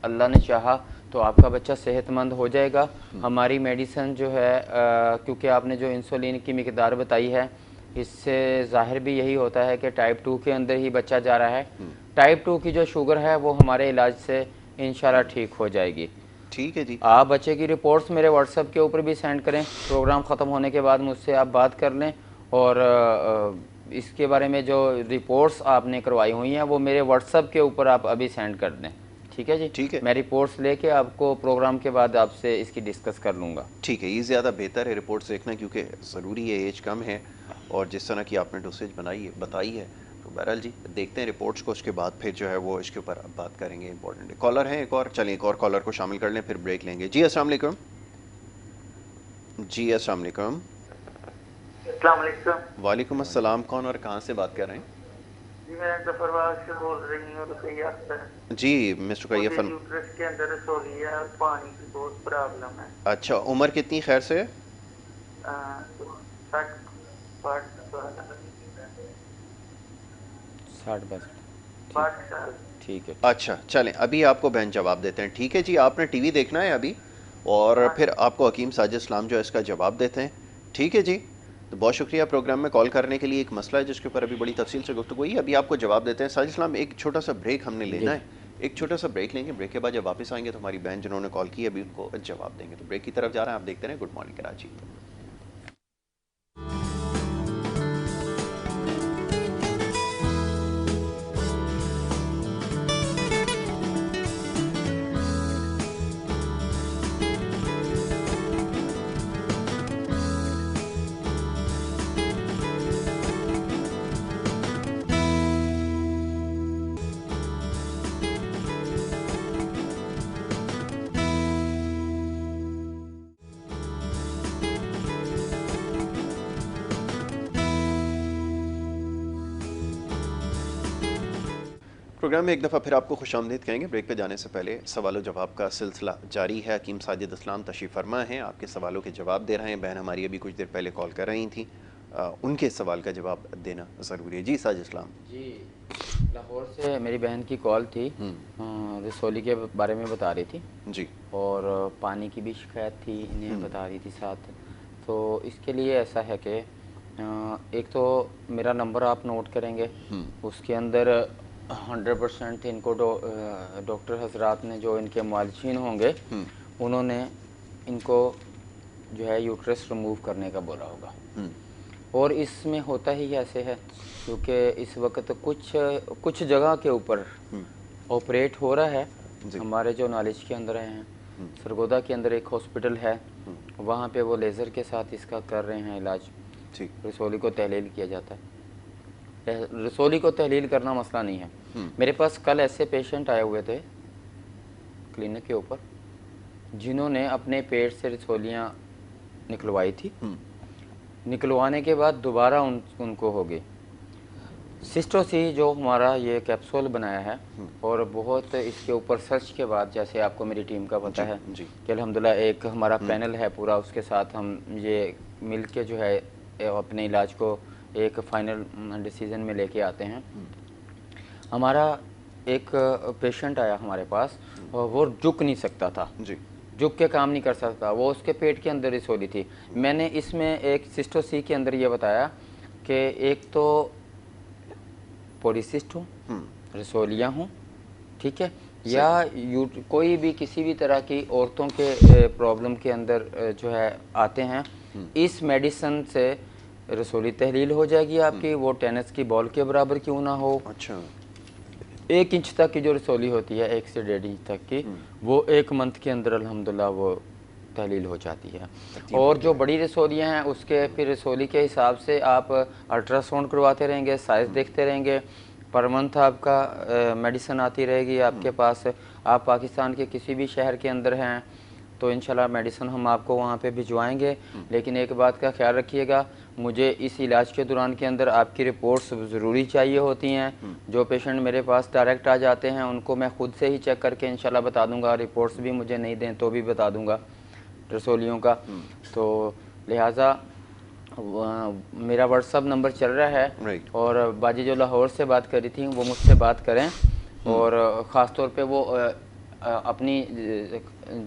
अल्लाह ने चाहा तो आपका बच्चा सेहतमंद हो जाएगा। हमारी मेडिसिन जो है, क्योंकि आपने जो इंसुलिन की मिकदार बताई है, इससे ज़ाहिर भी यही होता है कि टाइप 2 के अंदर ही बच्चा जा रहा है। टाइप 2 की जो शुगर है वो हमारे इलाज से इंशाल्लाह ठीक हो जाएगी। ठीक है जी। आप बच्चे की रिपोर्ट्स मेरे व्हाट्सएप के ऊपर भी सेंड करें, प्रोग्राम ख़त्म होने के बाद मुझसे आप बात कर लें, और इसके बारे में जो रिपोर्ट्स आपने करवाई हुई हैं वो मेरे व्हाट्सएप के ऊपर आप अभी सेंड कर दें। ठीक है जी। ठीक है। मैं रिपोर्ट्स लेके आपको प्रोग्राम के बाद आपसे इसकी डिस्कस कर लूँगा। ठीक है, ये ज़्यादा बेहतर है रिपोर्ट्स देखना, क्योंकि ज़रूरी है, एज कम है और जिस तरह की आपने डोसेज बताई है, तो बहरहाल जी देखते हैं रिपोर्ट्स को, उसके बाद फिर जो है वो इसके ऊपर अब बात करेंगे। इंपॉर्टेंट है। कॉलर है एक और, चलिए एक और कॉलर को शामिल कर लें, फिर ब्रेक लेंगे। जी अस्सलाम वालेकुम। जी अस्सलाम वालेकुम। अस्सलाम वालेकुम। वालेकुम अस्सलाम। कौन और कहाँ से बात कर रहे हैं? जी, मैं जफरबाद से बोल रही हूँ, रुकैया से। जी मिस्टर मुझे कैफन। यूट्रस के अंदर रसोलिया है, पानी की बहुत प्रॉब्लम है। अच्छा, उम्र कितनी खैर से? 60 60 बस। 60 साल। ठीक है। अच्छा चलें, अभी आपको बहन जवाब देते हैं। ठीक है जी, आपने टीवी देखना है अभी, और फिर आपको हकीम साजिद इस्लाम जो है इसका जवाब देते हैं। ठीक है जी, तो बहुत शुक्रिया प्रोग्राम में कॉल करने के लिए। एक मसला है जिसके ऊपर अभी बड़ी तफसील से गुफ्तगू हुई, अभी आपको जवाब देते हैं। साजिद इस्लाम, एक छोटा सा ब्रेक हमने लेना है, एक छोटा सा ब्रेक लेंगे। ब्रेक के बाद जब वापस आएंगे तो हमारी बहन जिन्होंने कॉल की अभी उनको जवाब देंगे। तो ब्रेक की तरफ जा रहे हैं, आप देखते रहें गुड मॉर्निंग कराची। प्रोग्राम में एक दफ़ा फिर आपको खुशामदीद कहेंगे। ब्रेक पे जाने से पहले सवाल जवाब का सिलसिला जारी है। हकीम साजिद इस्लाम तशरीफ़ फरमा हैं, आपके सवालों के जवाब दे रहे हैं। बहन हमारी अभी कुछ देर पहले कॉल कर रही थी, उनके सवाल का जवाब देना ज़रूरी है। जी साजिद इस्लाम जी, लाहौर से मेरी बहन की कॉल थी, रसोली के बारे में बता रही थी जी, और पानी की भी शिकायत थी, इन्हें बता रही थी साथ। तो इसके लिए ऐसा है कि एक तो मेरा नंबर आप नोट करेंगे, उसके अंदर 100% इनको डॉक्टर हजरात ने जो इनके मालिशीन होंगे उन्होंने इनको जो है यूट्रस रिमूव करने का बोला होगा। और इसमें होता ही ऐसे है क्योंकि इस वक्त कुछ जगह के ऊपर ऑपरेट हो रहा है। हमारे जो नॉलेज के अंदर हैं, सरगोदा के अंदर एक हॉस्पिटल है, वहाँ पे वो लेज़र के साथ इसका कर रहे हैं इलाज। रसोली को तहलील किया जाता है। रसोली को तहलील करना मसला नहीं है। मेरे पास कल ऐसे पेशेंट आए हुए थे क्लिनिक के ऊपर जिन्होंने अपने पेट से रसोलियाँ निकलवाई थी, निकलवाने के बाद दोबारा उनको हो गई सिस्टोसी, जो हमारा ये कैप्सूल बनाया है। और बहुत इसके ऊपर सर्च के बाद, जैसे आपको मेरी टीम का पता है कि अल्हम्दुलिल्लाह एक हमारा पैनल है पूरा, उसके साथ हम ये मिल के जो है अपने इलाज को एक फाइनल डिसीजन में लेके आते हैं। हमारा एक पेशेंट आया हमारे पास और वो झुक नहीं सकता था, झुक के काम नहीं कर सकता, वो उसके पेट के अंदर रसोली थी। मैंने इसमें एक सिस्टोसी के अंदर ये बताया कि एक तो पॉलीसिस्ट हूँ, रसोलियाँ हूँ, ठीक है, या कोई भी किसी भी तरह की औरतों के प्रॉब्लम के अंदर जो है आते हैं, इस मेडिसिन से रसोली तहलील हो जाएगी आपकी, वो टेनिस की बॉल के बराबर क्यों ना हो। अच्छा, 1 इंच तक की जो रसोली होती है, 1 से 1.5 इंच तक की, वो 1 मंथ के अंदर अल्हम्दुलिल्लाह वो तहलील हो जाती है। और जो बड़ी रसोलियाँ हैं उसके फिर रसोली के हिसाब से आप अल्ट्रासाउंड करवाते रहेंगे, साइज़ देखते रहेंगे, पर मंथ आपका मेडिसिन आती रहेगी आपके पास। आप पाकिस्तान के किसी भी शहर के अंदर हैं तो इंशाल्लाह मेडिसिन हम आपको वहाँ पे भिजवाएंगे। लेकिन एक बात का ख्याल रखिएगा, मुझे इस इलाज के दौरान के अंदर आपकी रिपोर्ट्स ज़रूरी चाहिए होती हैं। जो पेशेंट मेरे पास डायरेक्ट आ जाते हैं उनको मैं ख़ुद से ही चेक करके इंशाल्लाह बता दूंगा, रिपोर्ट्स भी मुझे नहीं दें तो भी बता दूंगा रसोलियों का। तो लिहाजा मेरा व्हाट्सअप नंबर चल रहा है, और बाजी जो लाहौर से बात करी थी वो मुझसे बात करें, और ख़ास तौर पे वो अपनी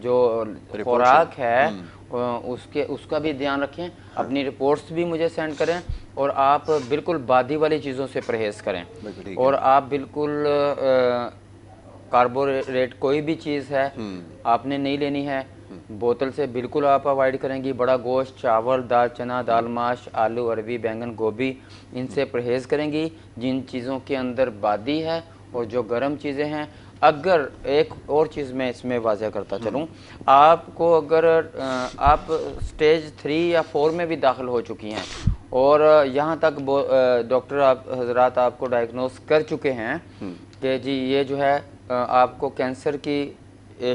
जो खुराक है उसका भी ध्यान रखें, अपनी रिपोर्ट्स भी मुझे सेंड करें, और आप बिल्कुल बादी वाली चीज़ों से परहेज़ करें, और आप बिल्कुल कार्बोरेट कोई भी चीज़ है आपने नहीं लेनी है, बोतल से बिल्कुल आप अवॉइड करेंगी। बड़ा गोश्त, चावल, दाल चना, दाल माश, आलू, अरबी, बैंगन, गोभी, इनसे परहेज़ करेंगी जिन चीज़ों के अंदर बादी है और जो गर्म चीज़ें हैं। अगर एक और चीज़ मैं इसमें वाज़ह करता चलूँ, आपको अगर आप स्टेज 3 या 4 में भी दाखिल हो चुकी हैं और यहाँ तक डॉक्टर हजरात आपको डायग्नोस कर चुके हैं कि जी ये जो है आपको कैंसर की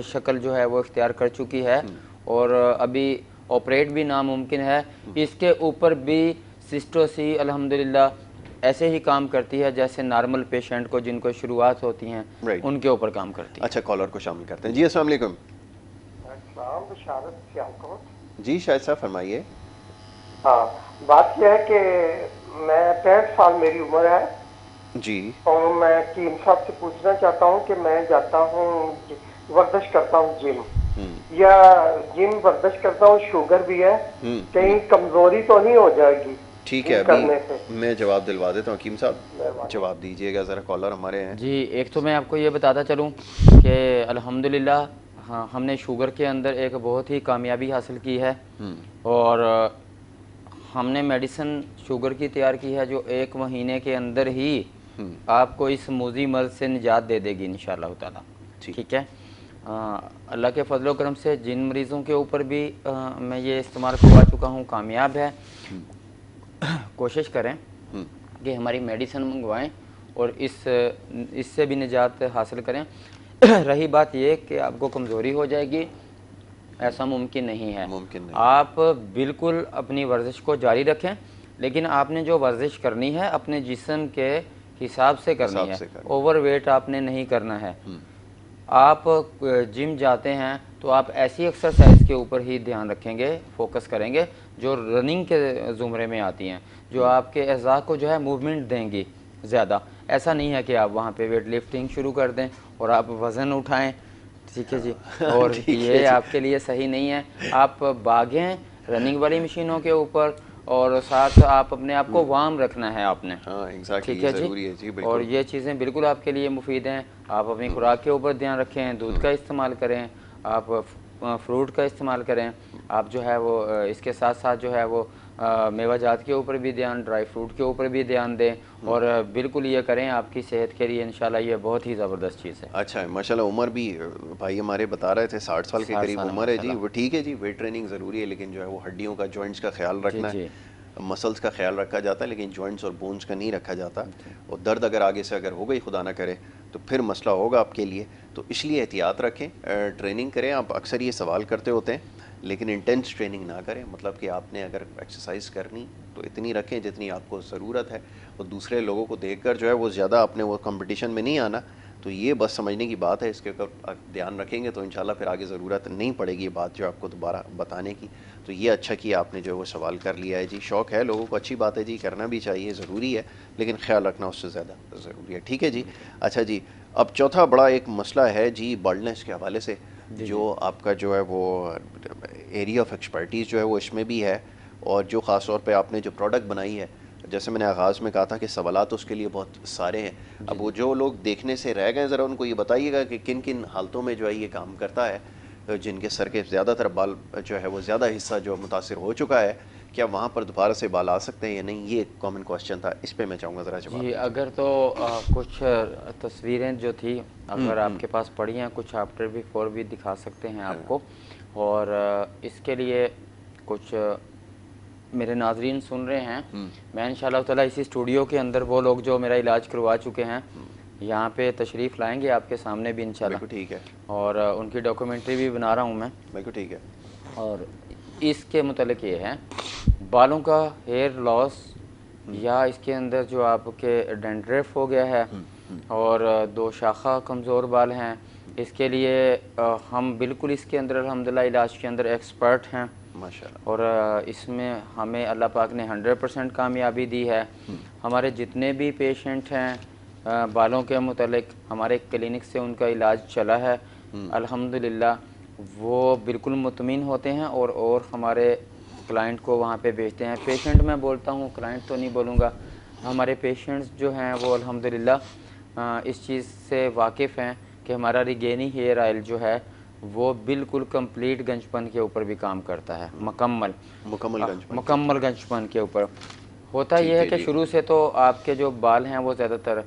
शक्ल जो है वो इख्तियार कर चुकी है और अभी ऑपरेट भी नामुमकिन है, इसके ऊपर भी सिस्टोसी अल्हम्दुलिल्लाह ऐसे ही काम करती है जैसे नॉर्मल पेशेंट को जिनको शुरुआत होती हैं उनके ऊपर काम करती है। अच्छा, कॉलर को शामिल करते हैं। जी अस्सलाम वालेकुम। जी शायद साहब फरमाइए। हाँ, बात यह है कि मैं 65 साल मेरी उम्र है जी और मैं कीम साहब से पूछना चाहता हूँ कि मैं जाता हूँ वर्जिश करता हूँ जिम, या जिम वर्जिश करता हूँ, शुगर भी है, कहीं कमजोरी तो नहीं हो जाएगी ठीक है, जिम करने से? अभी मैं जवाब दिलवा देता हूँ। हकीम साहब जवाब दीजिएगा ज़रा, कॉलर हमारे हैं। जी, एक तो मैं आपको ये बताता चलूँ कि अल्हम्दुलिल्लाह हाँ, हमने शुगर के अंदर एक बहुत ही कामयाबी हासिल की है, और हमने मेडिसिन शुगर की तैयार की है जो 1 महीने के अंदर ही आपको इस मूजी मर्ज से निजात दे देगी इंशाअल्लाह ताला। ठीक है, अल्लाह के फजल व करम से जिन मरीज़ों के ऊपर भी मैं ये इस्तेमाल करवा चुका हूँ, कामयाब है। कोशिश करें कि हमारी मेडिसिन मंगवाएं और इससे भी निजात हासिल करें। रही बात ये कि आपको कमज़ोरी हो जाएगी, ऐसा मुमकिन नहीं है। आप बिल्कुल अपनी वर्जिश को जारी रखें, लेकिन आपने जो वर्जिश करनी है अपने जिस्म के हिसाब से करनी है, ओवरवेट आपने नहीं करना है। आप जिम जाते हैं तो आप ऐसी एक्सरसाइज के ऊपर ही ध्यान रखेंगे, फोकस करेंगे जो रनिंग के ज़ुमरे में आती हैं, जो आपके अज़ा को जो है मूवमेंट देंगी ज़्यादा। ऐसा नहीं है कि आप वहाँ पे वेट लिफ्टिंग शुरू कर दें और आप वज़न उठाएं, ठीक है जी, और ये आपके लिए सही नहीं है। आप भागें रनिंग वाली मशीनों के ऊपर, और साथ आप अपने आप को वार्म रखना है आपने। हाँ, एग्जैक्टली, ठीक है ज़रूरी है जी, बिल्कुल। और ये चीज़ें बिल्कुल आपके लिए मुफीद हैं। आप अपनी खुराक के ऊपर ध्यान रखें, दूध का इस्तेमाल करें, आप फ्रूट का इस्तेमाल करें, आप जो है वो इसके साथ साथ जो है वो मेवा जात के ऊपर भी ध्यान, ड्राई फ्रूट के ऊपर भी ध्यान दें, और बिल्कुल ये करें आपकी सेहत के लिए इंशाल्लाह ये बहुत ही ज़बरदस्त चीज़ है। अच्छा, माशाल्लाह। उम्र भी भाई हमारे बता रहे थे 60 साल के करीब उम्र है जी। वो ठीक है जी, वेट ट्रेनिंग ज़रूरी है, लेकिन जो है वो हड्डियों का, जॉइंट्स का ख्याल रखना है, मसल्स का ख्याल रखा जाता है, लेकिन जॉइंट्स और बोन्स का नहीं रखा जाता। और दर्द अगर आगे से अगर हो गई, खुदा ना करे, तो फिर मसला होगा आपके लिए। तो इसलिए एहतियात रखें, ट्रेनिंग करें। आप अक्सर ये सवाल करते होते हैं, लेकिन इंटेंस ट्रेनिंग ना करें। मतलब कि आपने अगर एक्सरसाइज करनी तो इतनी रखें जितनी आपको ज़रूरत है, और दूसरे लोगों को देखकर जो है वो ज़्यादा आपने वो कंपटीशन में नहीं आना। तो ये बस समझने की बात है, इसके ऊपर ध्यान रखेंगे तो इंशाल्लाह फिर आगे ज़रूरत नहीं पड़ेगी बात जो आपको दोबारा बताने की। तो ये अच्छा किया आपने जो वो सवाल कर लिया है जी। शौक़ है लोगों को, अच्छी बात है जी, करना भी चाहिए, ज़रूरी है, लेकिन ख्याल रखना उससे ज़्यादा ज़रूरी है। ठीक है जी। अच्छा जी, अब चौथा बड़ा एक मसला है जी बाल्डनेस के हवाले से, जो आपका जो है वो एरिया ऑफ एक्सपर्टीज़ जो है वो इसमें भी है, और जो ख़ास तौर पे आपने जो प्रोडक्ट बनाई है, जैसे मैंने आगाज़ में कहा था कि सवालात उसके लिए बहुत सारे हैं। अब वो जो लोग देखने से रह गए, ज़रा उनको ये बताइएगा कि किन किन हालतों में जो है ये काम करता है, जिनके सर के ज़्यादातर बाल जो है वो ज़्यादा हिस्सा जो मुतासिर हो चुका है, क्या वहाँ पर दोबारा से बाल आ सकते हैं या नहीं? ये एक कॉमन क्वेश्चन था, इस पे मैं चाहूँगा ज़रा जवाब। जी, अगर तो कुछ तस्वीरें जो थी अगर आपके पास पड़ी हैं, कुछ आफ्टर बिफोर भी दिखा सकते हैं आपको, और इसके लिए कुछ मेरे नाजरीन सुन रहे हैं, मैं इंशाल्लाह ताला इसी स्टूडियो के अंदर वो लोग जो मेरा इलाज करवा चुके हैं यहाँ पे तशरीफ़ लाएंगे आपके सामने भी इंशाल्लाह। ठीक है, और उनकी डॉक्यूमेंट्री भी बना रहा हूँ मैं। बिल्कुल ठीक है। और इसके मुतालिक ये है, बालों का हेयर लॉस, या इसके अंदर जो आपके डेंड्रफ हो गया है, और 2 शाखा कमज़ोर बाल हैं, इसके लिए हम बिल्कुल इसके अंदर अल्हम्दुलिल्लाह इलाज के अंदर एक्सपर्ट हैं माशाल्लाह। और इसमें हमें अल्लाह पाक ने 100% कामयाबी दी है। हमारे जितने भी पेशेंट हैं बालों के मुतालिक, हमारे क्लिनिक से उनका इलाज चला है अल्हम्दुलिल्लाह, वो बिल्कुल मुतमिन होते हैं, और हमारे क्लाइंट को वहाँ पे भेजते हैं। पेशेंट मैं बोलता हूँ, क्लाइंट तो नहीं बोलूँगा। हमारे पेशेंट्स जो हैं वो अल्हम्दुलिल्लाह इस चीज़ से वाकिफ़ हैं कि हमारा रिगेनी हेयर ऑयल जो है वो बिल्कुल कंप्लीट गंजपन के ऊपर भी काम करता है, मुकम्मल गंजपन के ऊपर। होता यह है कि शुरू से तो आपके जो बाल हैं वो ज़्यादातर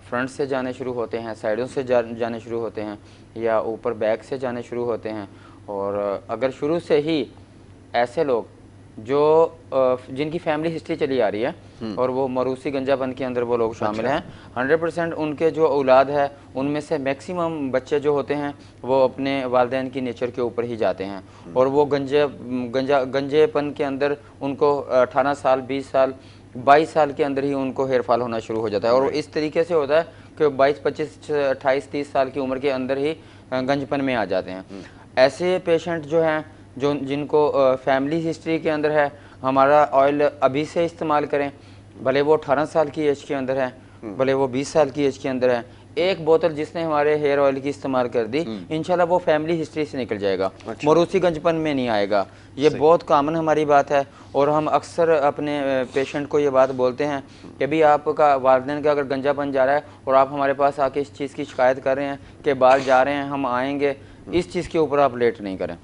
फ्रंट से जाने शुरू होते हैं, साइडों से जाने शुरू होते हैं, या ऊपर बैक से जाने शुरू होते हैं। और अगर शुरू से ही ऐसे लोग जो जिनकी फैमिली हिस्ट्री चली आ रही है और वो मरूसी गंजापन के अंदर वो लोग शामिल हैं, 100% उनके जो औलाद है उनमें से मैक्सिमम बच्चे जो होते हैं वो अपने वालिदैन की नेचर के ऊपर ही जाते हैं, और वो गंजेपन के अंदर उनको 18 साल 20 साल 22 साल के अंदर ही उनको हेयर फॉल होना शुरू हो जाता है। और इस तरीके से होता है कि 22 25 28 30 साल की उम्र के अंदर ही गंजपन में आ जाते हैं। ऐसे पेशेंट जो हैं जिनको फैमिली हिस्ट्री के अंदर है, हमारा ऑयल अभी से इस्तेमाल करें, भले वो 18 साल की एज के अंदर है, भले वो 20 साल की एज के अंदर है, एक बोतल जिसने हमारे हेयर ऑयल की इस्तेमाल कर दी, इंशाल्लाह वो फैमिली हिस्ट्री से निकल जाएगा, मरूसी गंजपन में नहीं आएगा। ये बहुत कॉमन हमारी बात है और हम अक्सर अपने पेशेंट को ये बात बोलते हैं कि भी आपका वालिदैन का अगर गंजापन जा रहा है और आप हमारे पास आके इस चीज़ की शिकायत कर रहे हैं कि बाल जा रहे हैं, हम आएंगे, इस चीज़ के ऊपर आप लेट नहीं करें।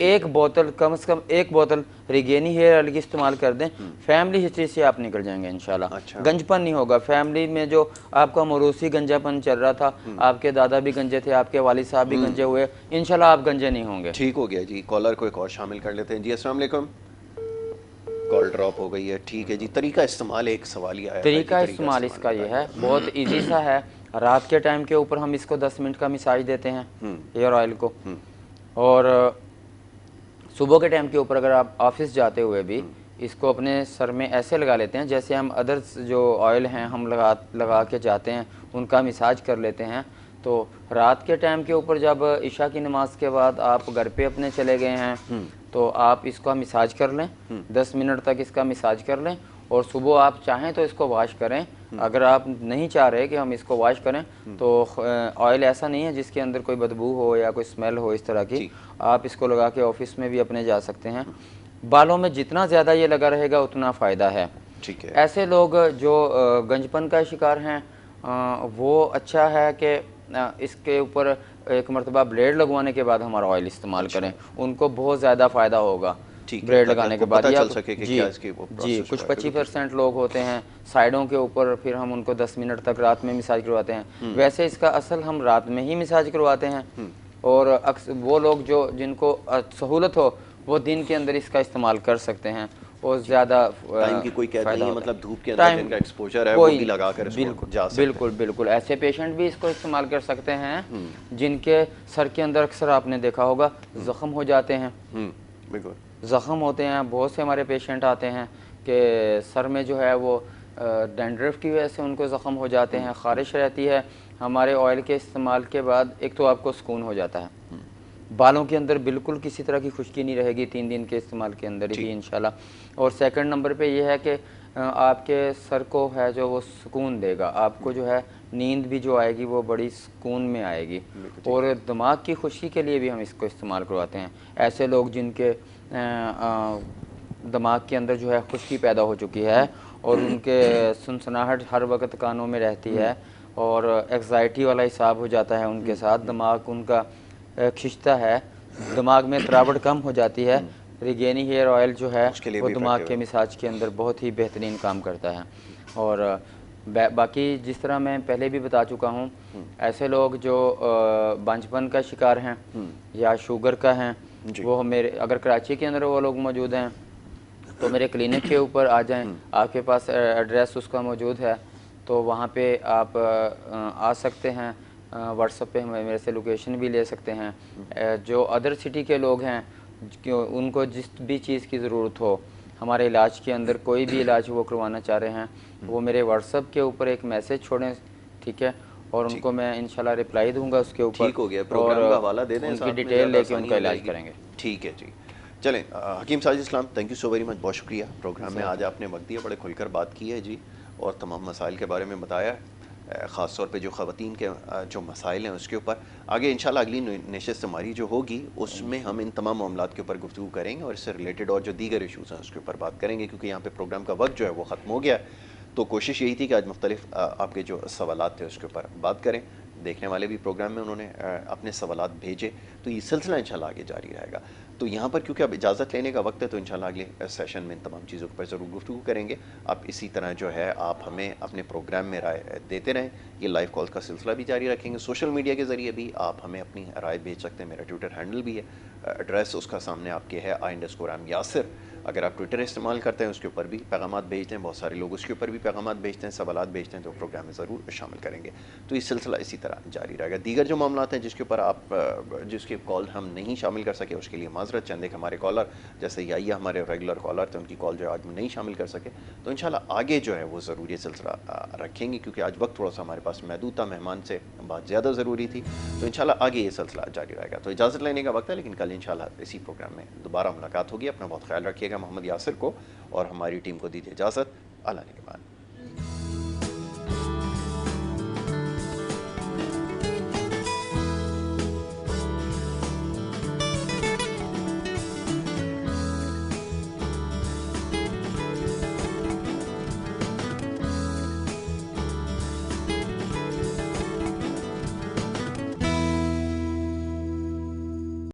एक बोतल, कम से कम एक बोतल रिगेनी हेयर ऑयल की इस्तेमाल कर दें, फैमिली हिस्ट्री से आप निकल जाएंगे इंशाल्लाह। गंजपन नहीं होगा फैमिली में। जो आपका मरूसी गंजापन चल रहा था, आपके दादा भी गंजे थे, आपके वालिद साहब भी गंजे हुए, इंशाल्लाह आप गंजे नहीं होंगे। ठीक हो गया जी। कॉलर को एक और शामिल कर लेते हैं जी। अस्सलाम वालेकुम। कॉल ड्रॉप हो गई है, ठीक है जी। तरीका इस्तेमाल, एक सवाल ही आया। तरीका इस्तेमाल इसका ये है, बहुत ईजी सा है। रात के टाइम के ऊपर हम इसको 10 मिनट का मिसाज देते हैं हेयर ऑयल को, और सुबह के टाइम के ऊपर अगर आप ऑफिस जाते हुए भी इसको अपने सर में ऐसे लगा लेते हैं जैसे हम अदर्स जो ऑयल हैं हम लगा के जाते हैं, उनका मिसाज कर लेते हैं। तो रात के टाइम के ऊपर जब इशा की नमाज के बाद आप घर पे अपने चले गए हैं तो आप इसका मिसाज कर लें, 10 मिनट तक इसका मिसाज कर लें, और सुबह आप चाहें तो इसको वॉश करें। अगर आप नहीं चाह रहे कि हम इसको वॉश करें तो ऑयल ऐसा नहीं है जिसके अंदर कोई बदबू हो या कोई स्मेल हो इस तरह की, आप इसको लगा के ऑफिस में भी अपने जा सकते हैं। बालों में जितना ज़्यादा ये लगा रहेगा उतना फ़ायदा है। ठीक है। ऐसे लोग जो गंजपन का शिकार हैं, वो अच्छा है कि इसके ऊपर एक मरतबा ब्लेड लगवाने के बाद हमारा ऑयल इस्तेमाल करें, उनको बहुत ज़्यादा फ़ायदा होगा। ब्लेड लगाने के बाद या जी कुछ 25% लोग होते हैं साइडों के ऊपर, फिर हम उनको 10 मिनट तक रात में मिसाज करवाते हैं। वैसे इसका असल हम रात में ही मिसाज करवाते हैं, और अक्सर वो लोग जो जिनको सहूलत हो वो दिन के अंदर इसका इस्तेमाल कर सकते हैं, और ज़्यादा टाइम की कोई कहत नहीं है, मतलब धूप के अंदर जिनका एक्सपोजर है वो भी लगा कर बिल्कुल बिल्कुल ऐसे पेशेंट भी इसको इस्तेमाल कर सकते हैं जिनके सर के अंदर अक्सर आपने देखा होगा जख्म हो जाते हैं। बिल्कुल ज़ख़म होते हैं। बहुत से हमारे पेशेंट आते हैं कि सर में जो है वो डैंड्रफ की वजह से उनको ज़ख़म हो जाते हैं, ख़ारिश रहती है। हमारे ऑयल के इस्तेमाल के बाद एक तो आपको सुकून हो जाता है, बालों के अंदर बिल्कुल किसी तरह की खुश्की नहीं रहेगी 3 दिन के इस्तेमाल के अंदर ही इंशाल्लाह। और सेकंड नंबर पे ये है कि आपके सर को है जो वो सुकून देगा, आपको जो है नींद भी जो आएगी वो बड़ी सुकून में आएगी। और दिमाग की खुशी के लिए भी हम इसको इस्तेमाल करवाते हैं। ऐसे लोग जिनके दिमाग के अंदर जो है खुश्की पैदा हो चुकी है और उनके सुनसनाहट हर वक्त कानों में रहती है और एग्जाइटी वाला हिसाब हो जाता है उनके साथ, दिमाग उनका खिंचता है, दिमाग में तरावट कम हो जाती है, रिगेनी हेयर ऑयल जो है वो दिमाग के मिसाज के अंदर बहुत ही बेहतरीन काम करता है। और बाकी जिस तरह मैं पहले भी बता चुका हूँ, ऐसे लोग जो बांझपन का शिकार हैं या शुगर का हैं, वो मेरे अगर कराची के अंदर वो लोग मौजूद हैं तो मेरे क्लिनिक के ऊपर आ जाएं। आपके पास एड्रेस उसका मौजूद है तो वहाँ पे आप आ सकते हैं। व्हाट्सएप पे मेरे से लोकेशन भी ले सकते हैं। जो अदर सिटी के लोग हैं उनको जिस भी चीज़ की ज़रूरत हो, हमारे इलाज के अंदर कोई भी इलाज वो करवाना चाह रहे हैं, वो मेरे व्हाट्सएप के ऊपर एक मैसेज छोड़ें, ठीक है, और उनको मैं इंशाल्लाह रिप्लाई दूंगा उसके ऊपर। ठीक हो गया, प्रोग्राम का हवाला दे दें, उनकी डिटेल लेके उनका इलाज करेंगे। ठीक है जी। चलें, Hakim Sajid Islam, thank you so very much, बहुत शुक्रिया। प्रोग्राम में आज आपने वक्त दिया, बड़े खुलकर बात की है जी, और तमाम मसाइल के बारे में बताया, ख़ास तौर पे जो ख़वातीन के जो मसाइल हैं उसके ऊपर। आगे इंशाल्लाह अगली नशिस्त हमारी जो होगी उसमें हम इन तमाम मामलात के ऊपर गुफ्तगू करेंगे और इससे रिलेटेड और जो दीगर इशूज़ हैं उसके ऊपर बात करेंगे, क्योंकि यहाँ पे प्रोग्राम का वक्त जो है वो ख़त्म हो गया। तो कोशिश यही थी कि आज मुख्तलिफ आपके जो सवालात थे उसके ऊपर बात करें। देखने वाले भी प्रोग्राम में उन्होंने अपने सवालात भेजे, तो ये सिलसिला इंशाल्लाह आगे जारी रहेगा। तो यहाँ पर क्योंकि अब इजाज़त लेने का वक्त है तो इंशाल्लाह अगले सेशन में इन तमाम चीज़ों पर ज़रूर गुफ्तगू करेंगे। आप इसी तरह जो है आप हमें अपने प्रोग्राम में राय देते रहें। ये लाइव कॉल का सिलसिला भी जारी रखेंगे। सोशल मीडिया के ज़रिए भी आप हमें अपनी राय भेज सकते हैं। मेरा ट्विटर हैंडल भी है, एड्रेस उसका सामने आपके है _am यासिर। अगर आप ट्विटर इस्तेमाल करते हैं उसके ऊपर भी पैगामात भेजते हैं, बहुत सारे लोग उसके ऊपर भी पैगामात भेजते हैं, सवालात भेजते हैं, तो प्रोग्राम में ज़रूर शामिल करेंगे। तो ये सिलसिला इसी तरह जारी रहेगा। दीगर जो मामलात हैं जिसके ऊपर जिसके कॉल हम नहीं शामिल कर सके उसके लिए माजरत। चंद एक हमारे कॉलर जैसे याहिया हमारे रेगुलर कॉलर थे, उनकी कॉल जो है आज नहीं शामिल कर सके, तो इंशाल्लाह आगे जो है वो ज़रूर ये सिलसिला रखेंगे, क्योंकि आज वक्त थोड़ा सा हमारे पास महदूद था, मेहमान से बात ज़्यादा ज़रूरी थी। तो इंशाल्लाह आगे ये सिलसिला जारी रहेगा। तो इजाज़त लेने का वक्त है, लेकिन कल इंशाल्लाह इसी प्रोग्राम में दोबारा मुलाकात होगी। अपना बहुत ख्याल रखिएगा। मोहम्मद यासिर को और हमारी टीम को दीजिए इजाज़त। अल्लाह ने के बाद।